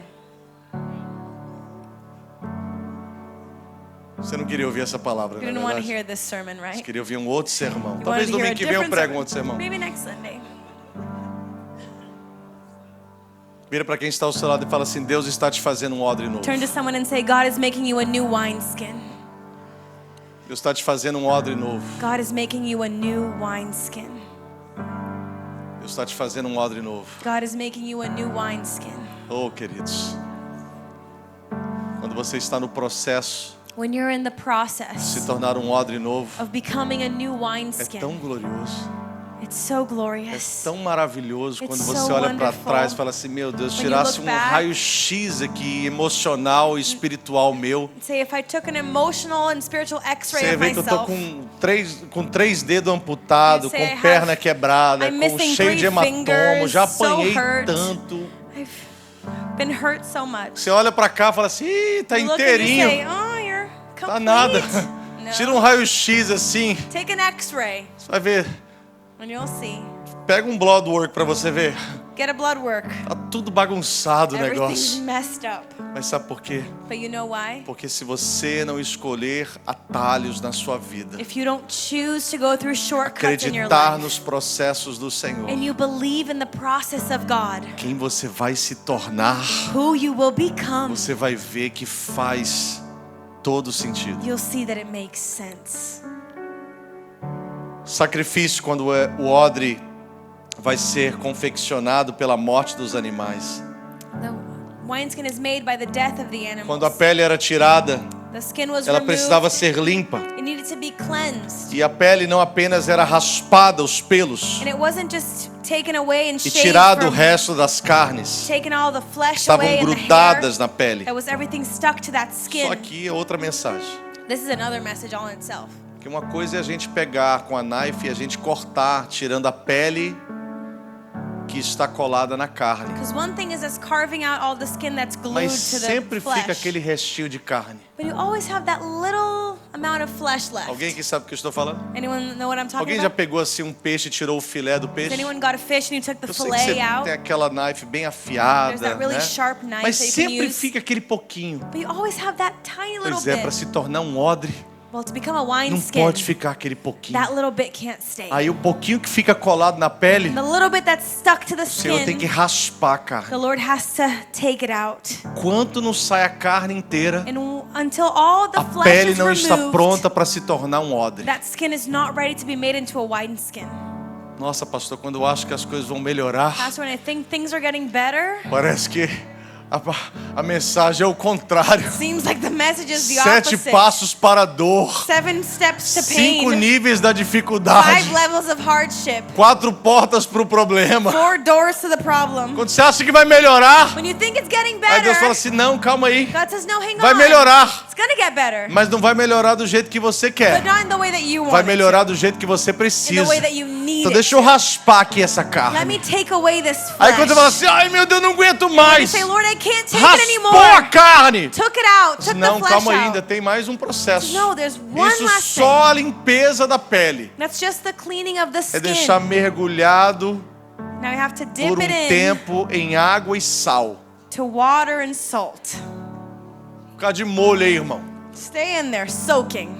Você não queria ouvir essa palavra, You na didn't want to verdade. hear this sermon, Você right? queria ouvir um outro sermão. You Talvez wanted to hear domingo a que vem eu different prego um sermon. outro sermão. Maybe next Sunday. Vira para quem está ao seu lado e fala assim, Deus está te fazendo um odre novo. Turn to someone and say, God is making you a new wineskin. Deus está te fazendo um odre novo. God is making you a new wineskin. Deus está te fazendo um odre novo. God is making you a new wineskin. Oh, queridos. Quando você está no processo When you're in the de se process tornar um odre novo, of becoming a new é tão wineskin, glorioso. it's so É glorious. tão maravilhoso It's quando so você olha para wonderful. trás e fala assim, meu Deus, When you tirasse look um back- raio-x aqui, emocional e espiritual meu. Say, if I took an emotional and spiritual x-ray Você of vê que eu tô myself, com três dedos amputados, You say, com perna I'm quebrada, com missing cheio de 3 hematomo, fingers, já so apanhei hurt. tanto. I've been hurt so much. Você olha pra cá e fala assim, ih, tá You look and you inteirinho, say, oh, you're complete. tá nada. No. Tira um raio-x assim, Take an x-ray você vai ver. and you'll see. Pega um blood work pra você ver. Get a blood work. Tá tudo bagunçado o Everything's negócio. messed up. Mas sabe por quê? But you know why? Porque se você não escolher atalhos na sua vida, If you don't choose to go through shortcuts in your acreditar life, nos processos do Senhor, and you believe in the process of God, quem você vai se tornar, who you will become, você vai ver que faz todo sentido. you'll see that it makes sense. Sacrifício quando o odre vai ser confeccionado pela morte dos animais. The wineskin is made by the death of the Quando a animals. pele era tirada, The skin was ela precisava removed. ser limpa. It needed to be cleansed. E a pele não apenas era raspada, os pelos, And it wasn't just taken away and e shaved tirado o from, resto das carnes, taken all the flesh estavam away and the hair. grudadas na pele. That was everything stuck to that Só skin. que é outra mensagem. This is another message all in itself. Que uma coisa é a gente pegar com a knife e a gente cortar, tirando a pele que está colada na carne. Because one thing is us carving out all the skin that's glued Mas to the sempre fica flesh. aquele restinho de carne. But you always have that little amount of flesh left. Alguém aqui sabe o que eu estou falando? Anyone know what I'm talking Alguém já about? pegou assim um peixe e tirou o filé do Has peixe? anyone got a fish and you took the Eu sei que você fillet out? tem aquela knife bem There's afiada, that really né? sharp knife Mas that you can sempre use. fica aquele pouquinho. But you always have that tiny little Pois é, para bit. se tornar um odre, Well, to become a não wineskin, pode ficar aquele pouquinho. that little bit can't stay. Aí o pouquinho que fica colado na pele, The little bit that's stuck to the o Senhor tem que skin, raspar a the carne. Lord has to take it out. Enquanto não sai a carne inteira, And until all the a flesh pele is não está removed, pronta para se tornar um odre. that skin is not ready to be made into a wineskin. Nossa, pastor, quando eu acho que as coisas vão melhorar, Pastor, when I think things are getting better, parece que a mensagem é o contrário. seems like the message is the 7 opposite. passos para a dor, 7 steps to 5 pain, níveis da dificuldade, 5 levels of hardship, 4 portas para o problema. 4 doors to the problem. Quando você acha que vai melhorar, When you think it's getting aí Deus fala better, assim, não, calma aí, God says, no, hang vai on. melhorar, It's gonna get better, mas não vai melhorar do jeito que você but quer, not in the way that you vai want it melhorar do jeito que você to, in precisa. the way that you need Então it. deixa eu raspar aqui essa Let carne. me take away this Aí quando você fala flesh. assim, ai meu Deus, não aguento You mais, say, Lord, I can't take it raspou a anymore. carne. Took it out, took the Não, flesh calma aí, out. ainda tem mais um processo. No, there's one Isso last só a limpeza da pele. That's just the cleaning of the É skin. deixar mergulhado Now you have to dip por um it in tempo em água e sal. to water and salt. Ficar de molho aí, irmão. Stay in there soaking.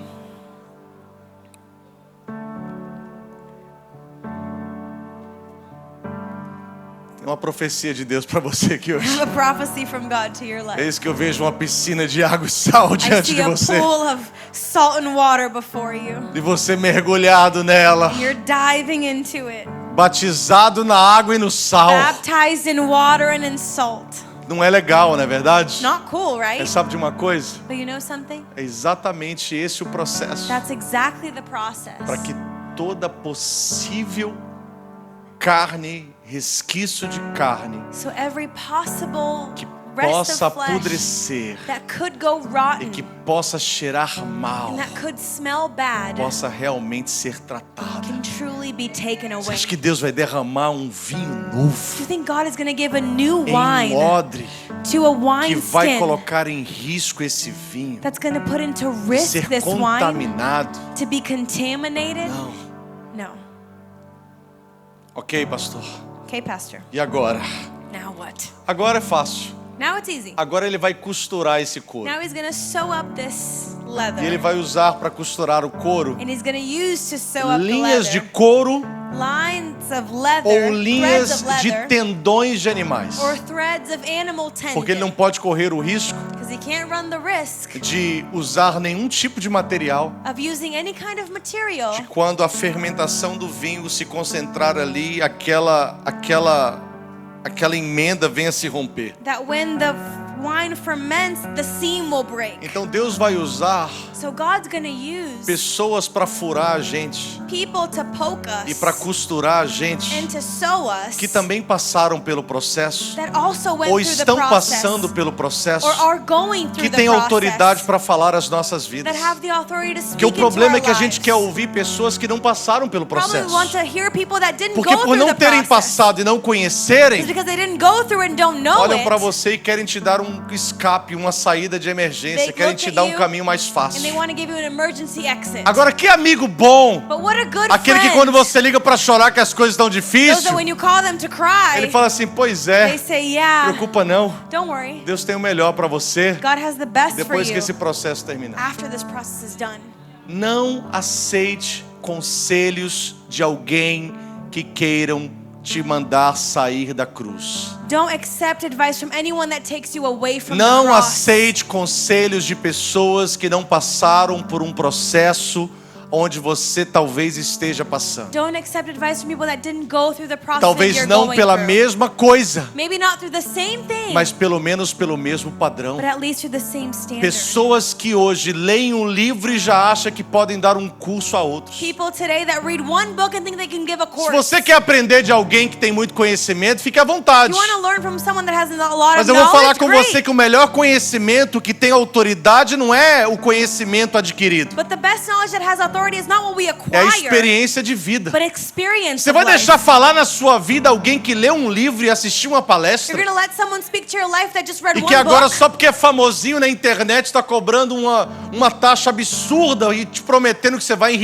Tem uma profecia de Deus para você aqui I hoje. have a prophecy from God to your É life. isso que eu vejo, uma piscina de água e sal I diante see de a você. pool of salt and water before you. E você mergulhado nela, You're diving into it. batizado na água e no sal. Baptized in water and in salt. Não é legal, não é verdade? Not cool, right? Mas sabe de uma coisa? But you know something? É exatamente esse o processo. That's exactly the process. Para que toda possível carne, resquício de carne, So every possible que rest possa of flesh apodrecer that could go e rotten que possa cheirar mal, and that could smell bad possa realmente ser tratada. can truly be taken Você away. acha que Deus vai derramar um vinho Do you novo think God is going to give a new em wine odre to a que vai wineskin colocar em risco esse vinho, that's going to put into de risk ser this wine contaminado? to be contaminated? Não. No. Ok, pastor. Okay, Pastor. E agora? Now what? Agora é fácil. Now it's easy. Agora ele vai costurar esse couro. Now he's going to sew up this leather. E ele vai usar para costurar o couro And he's going to use to sew up the linhas de leather. couro Lines of leather, ou threads linhas of de leather, tendões de animais. or threads of animal Porque ele não tendon. pode correr o risco Because he can't run the risk de usar nenhum tipo de material of using any kind of material de quando a fermentação do vinho se concentrar ali, aquela emenda venha se romper. that when the wine ferments, the seam will break. Então Deus vai usar So God's going to use pessoas para furar a gente people to poke e us para costurar a gente and to sew us que também passaram pelo processo that also went ou through the estão process passando pelo processo, or are going through que the têm process autoridade para falar as nossas vidas. that have the authority to speak Porque o into problema our é que a gente lives. quer ouvir pessoas que não passaram pelo Probably processo. want to hear people that didn't Porque go por through não the terem process. passado e não conhecerem, It's because they didn't go through and don't know olham it. para você e querem te dar um escape, uma saída de emergência, They querem look te at dar um you caminho mais And fácil. they want to give you an emergency exit. Agora, que amigo bom, But what a good aquele que friend. quando você liga para chorar que as coisas estão Those difíceis, that when you call them to cry, ele fala assim, pois they é, say, yeah, preocupa não, don't worry. Deus tem o melhor para você God has the best for depois you que esse processo terminar. after this process is done. Não aceite conselhos de alguém que queiram te mandar sair da cruz. Don't accept advice from anyone that takes you away from Não the cross. aceite conselhos de pessoas que não passaram por um processo onde você talvez esteja passando. Don't accept advice from people that didn't go through the process that Talvez you're não going pela through. mesma coisa, Maybe not through the same thing, mas pelo menos pelo mesmo padrão. but at least through the same standard. Pessoas que hoje leem um livro e já acham que podem dar um curso a outros. People today that read one book and think they can give a Se course. você quer aprender de alguém que tem muito conhecimento, fique à vontade. You want to learn from someone that has a lot Mas of eu vou falar knowledge? com Great. você que o melhor conhecimento que tem autoridade não é o conhecimento adquirido, But the best knowledge that has authority is not what we acquire, é a experiência de vida. but experience. Você of vai life. deixar falar na sua vida alguém que leu um livro e assistiu uma You're palestra going to let someone speak to your life that just read e one que agora book? só porque é famosinho na internet está cobrando uma taxa absurda e te prometendo que você vai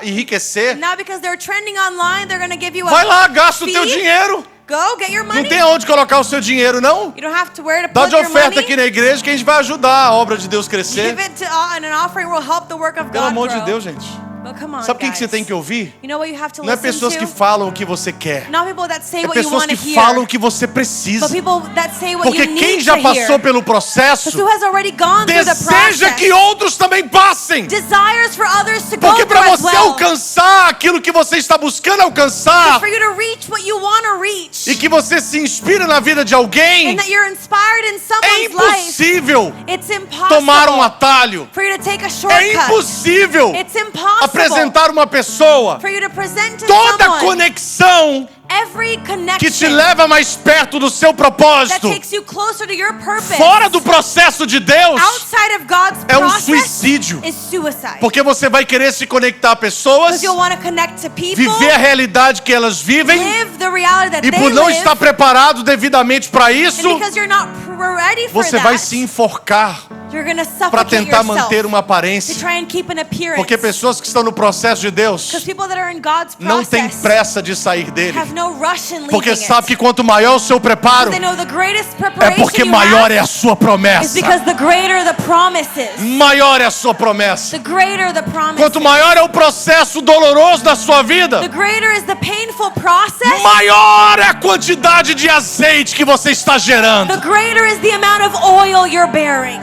enriquecer? Now because they're trending online, they're going to give you a Vai lá, gasta o teu fee. dinheiro. Go get your money. Não tem aonde colocar o seu dinheiro, não? You don't have to where to Dá put de your oferta money. aqui na igreja que a gente vai ajudar a obra de Deus crescer. Give it to and an offering will help the work of Pelo God amor de grow. Deus, gente. But come on, Sabe quem que guys. você tem que ouvir? You know what you have to Não é listen pessoas to? que falam o que você quer. Not people that say É what you pessoas want que to hear. falam o que você precisa. But people that say what Porque you quem need já to passou hear. pelo processo But who has already gone through the deseja process que outros também passem. desires for others to go Porque through para as você well. alcançar aquilo que você está buscando alcançar For you to reach what you want to reach. e que você se inspira na vida de alguém, And that you're inspired in é someone's life. impossível It's impossible tomar um atalho. for you to take a É shortcut. impossível It's impossible apresentar uma pessoa. for you to present to Toda someone conexão every que te connection leva mais perto do seu that propósito takes you closer to your purpose fora do processo de Deus outside of God's é um process suicídio. is suicide. Porque você vai querer se conectar a pessoas, Because you'll want to connect to people, viver a realidade que elas vivem, live the reality that e they por não live, estar preparado devidamente para isso, and because you're not ready for você that, vai se enforcar you're going to para suffocate tentar yourself manter uma to aparência. try and keep an appearance. Porque pessoas que estão no processo de Deus Because people that are in God's não têm process pressa de sair dele. have no rush in leaving Porque sabe it. que quanto maior o seu preparo, They know the greatest é preparation porque you maior have é a sua is promessa. because the greater the promises. Maior é a sua promessa. The greater the promises. Quanto maior é o processo doloroso da sua vida, The greater is the painful process. maior é a quantidade de azeite que você está gerando. The greater is the amount of oil you're bearing.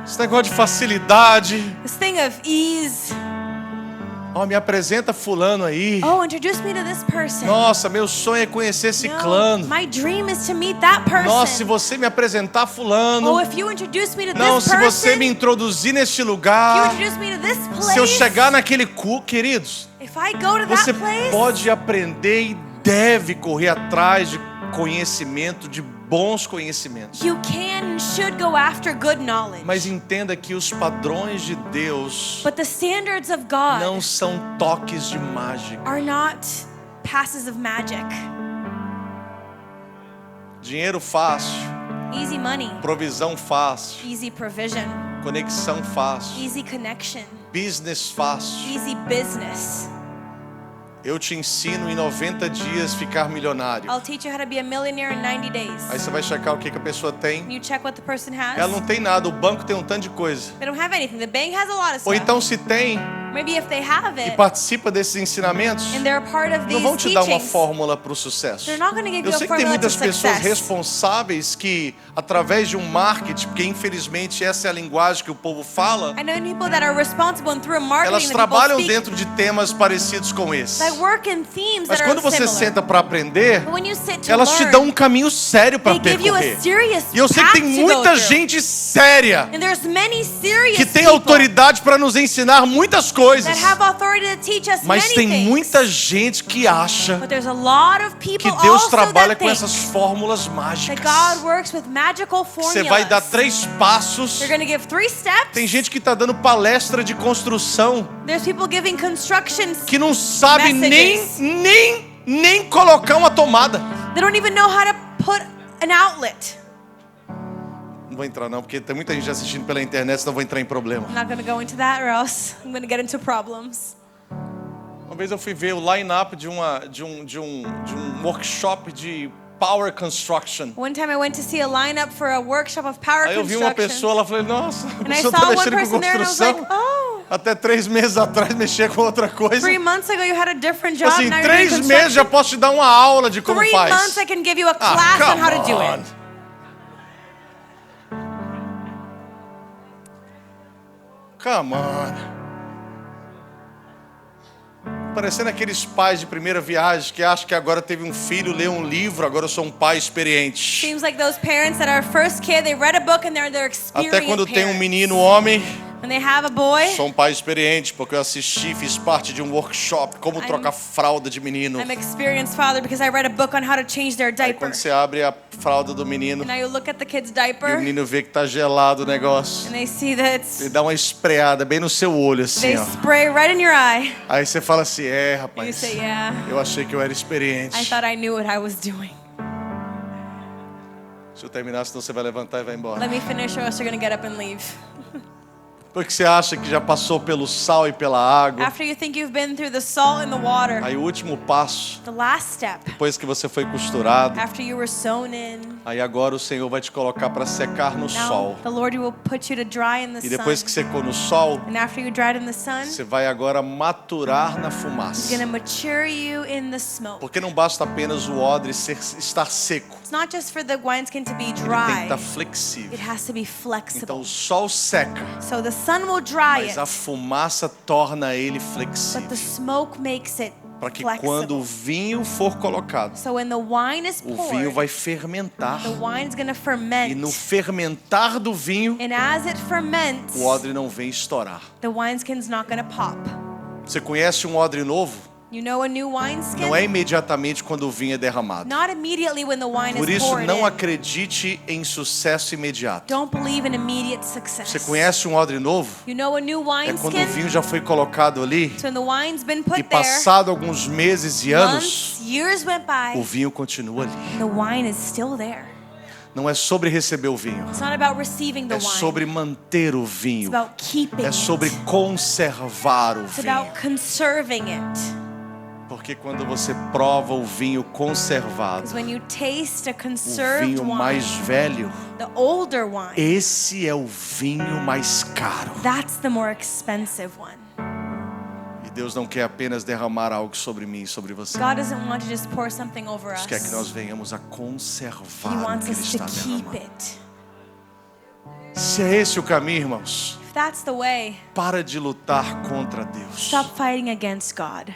Esse negócio de facilidade, This thing of ease, Oh, me apresenta fulano aí. Oh, introduce me to this person. Nossa, meu sonho é conhecer ciclano. My dream is to meet that person. Nossa, se você me apresentar fulano. Oh, if you introduce me to Não, this se person. você me introduzir neste If you lugar. introduce me to this place. Se eu chegar naquele culto, queridos, If I go to você that place. pode aprender e deve correr atrás de conhecimento, de bons conhecimentos. You can and should go after good knowledge. Mas entenda que os padrões de Deus But the standards of God não são toques de mágica. are not passes of magic. Dinheiro fácil, Easy money, provisão fácil, easy provision, conexão fácil, easy connection, business fácil. easy business. Eu te ensino em 90 dias ficar milionário. I'll teach you how to be a millionaire in 90 days. Aí você vai checar o que a pessoa tem. You check what the person has. Ela não tem nada, o banco tem um tanto de coisa. They don't have anything. The bank has a lot of Ou stuff. então se tem Maybe if they have e it participa desses ensinamentos, and they're a part of não these vão te dar uma teachings, fórmula para o sucesso. they're not going to give Eu you a sei que tem formula to muitas pessoas success. responsáveis que, através de um marketing, porque infelizmente essa é a linguagem que o povo fala, I know people that are responsible and through elas marketing that trabalham people speak, dentro de temas parecidos com esse. that work in themes Mas that quando are você similar. senta para aprender, But when you sit to elas te learn, dão um caminho sério para they give you a percorrer. serious E eu sei que path tem to go muita through. gente séria And there's many serious que tem people autoridade para nos ensinar muitas coisas. that have authority to teach us Mas many tem things. muita gente que acha But there's a lot of people que Deus also trabalha that com think essas fórmulas that mágicas. God works with magical formulas. Você vai dar 3 passos. You're going to give 3 steps. Tem gente que está dando palestra de construção There's people giving construction. que não sabe Messages. nem colocar uma tomada. They don't even know how to put an outlet. Não vou entrar não, porque tem muita gente assistindo pela internet, senão eu vou entrar em problema. I'm not going to go into that or else I'm going to get into problems. Uma vez eu fui ver o line-up de um workshop de Power Construction. One time I went to see a lineup for a workshop of power Aí eu vi uma construction. pessoa, ela falei, nossa, a And I pessoa saw tá one mexendo com person there and I was construção. like, oh, Até 3 meses atrás mexia com outra coisa. 3 months ago you had a different job. Assim, now you're doing 3 meses já construction. posso te dar uma aula de como 3 faz. months I can give you a class on how to do on. it. Come on. Parecendo aqueles pais de primeira viagem que acham que agora teve um filho, lê um livro, agora eu sou um pai experiente. Seems like those parents that are first kid, they read a book and they're experienced Até quando tem um parents. menino homem, When they have a boy, sou um pai experiente porque eu assisti, fiz parte de um workshop, como trocar fralda de menino. I'm experienced father because I read a book on how to change their Aí diaper. quando você abre a fralda do menino, And now you look at the kid's e o diaper menino vê que tá gelado o negócio, and they see that ele dá uma espreada bem no seu olho assim, they ó. spray right in your eye. Aí você fala assim, And you rapaz, say, yeah, eu achei que eu era experiente. I thought I knew what I was doing. Se eu terminar, senão você vai levantar e vai embora. Let me finish or else you're going to get up and leave. Porque você acha que já passou pelo sal e pela água. After you think you've been through the salt and the water, Aí o último passo, the last step, depois que você foi costurado, after you were sewn in, aí agora o Senhor vai te colocar para secar no sol. now the Lord will put you to dry in the E depois sun. que secou no sol, And after you dried in the sun, você vai agora maturar na He's fumaça. going to mature you in the smoke. Porque não basta apenas o odre estar seco. It's not just for the wineskin to be Ele tem que dry. estar It flexível. has to be Então flexible. o sol seca, So the sun will dry mas a it, fumaça torna ele but flexível. the smoke makes it Para que quando o flexible. vinho for colocado, So when the wine is o vinho poured, vai fermentar. the wine's going to E no ferment. fermentar do vinho, And as it ferments, o odre não vem estourar. the wineskin's not going to pop. Você conhece um odre novo? You know a new wineskin? Não é imediatamente quando o vinho é derramado. Not immediately when the wine Por is isso, poured não in. acredite em sucesso imediato. Don't believe in immediate success. Você conhece um odre novo? You know a new É quando o wineskin? vinho já foi colocado ali So when the wine's been e put there, passado alguns meses e anos, months, years went by, o vinho continua ali. the wine is still there. Não é sobre receber o vinho, It's not about receiving the é wine. sobre manter o vinho. It's about keeping É sobre it. conservar o It's vinho. about conserving it. Porque quando você prova o vinho conservado, Because when you taste a o conserved vinho mais wine, velho, the older wine, esse é o vinho mais caro. that's the more expensive one. E Deus não quer apenas derramar algo sobre mim e sobre você. God doesn't want to just pour something over Deus us. quer que nós venhamos a He conservar o wants que Ele us to está keep derramando. it. Se é esse o caminho, irmãos, If If that's the way, para de lutar contra Deus. stop fighting against God.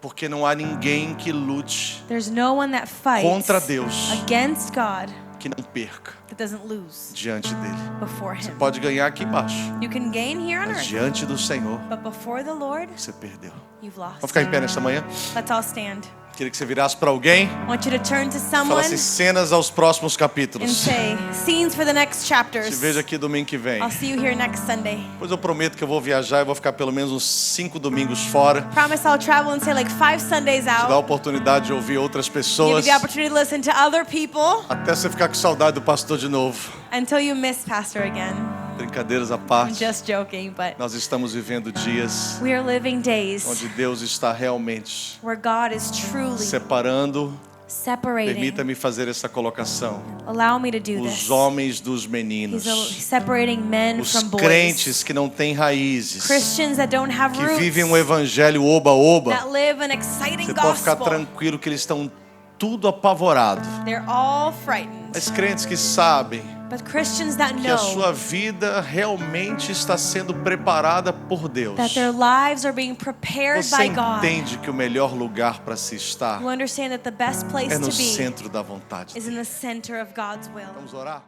Porque não há ninguém que lute There's no one that fights contra Deus against God que não perca that doesn't lose diante dele. before Você Him. pode ganhar aqui embaixo, You can gain here on mas earth, diante do Senhor but before the Lord, você perdeu. you've lost. Vamos ficar em pé nesta manhã? Let's all stand. Queria que você virasse para alguém I want you to turn to e falasse someone assim, cenas aos próximos and capítulos. say, scenes for the next Te chapters. vejo aqui domingo que vem. I'll see you here next Sunday. Pois eu prometo que eu vou viajar e vou ficar pelo menos uns 5 domingos fora. Promise I'll travel and say like 5 Sundays Te dá a out. oportunidade de ouvir outras Give you pessoas. the opportunity to listen to other people Até você ficar com saudade do pastor de novo. until you miss Pastor again. Brincadeiras à I'm parte. just joking, but Nós estamos vivendo dias we are living days onde Deus está realmente where God is truly separando. separating. Permita-me fazer essa colocação. Allow me to do Os this. homens dos meninos. He's separating men Os from boys. crentes que não têm raízes. Christians that don't have Que roots. vivem um evangelho oba-oba. That live an exciting Você pode ficar gospel. tranquilo que eles estão tudo apavorado. They're all frightened. Mas crentes que sabem But Christians that que a know sua vida realmente está sendo preparada por Deus. that their lives are being prepared Você by God. entende que o melhor lugar para se estar You understand that the best place é no to be centro da vontade. is in the center of God's will. Vamos orar?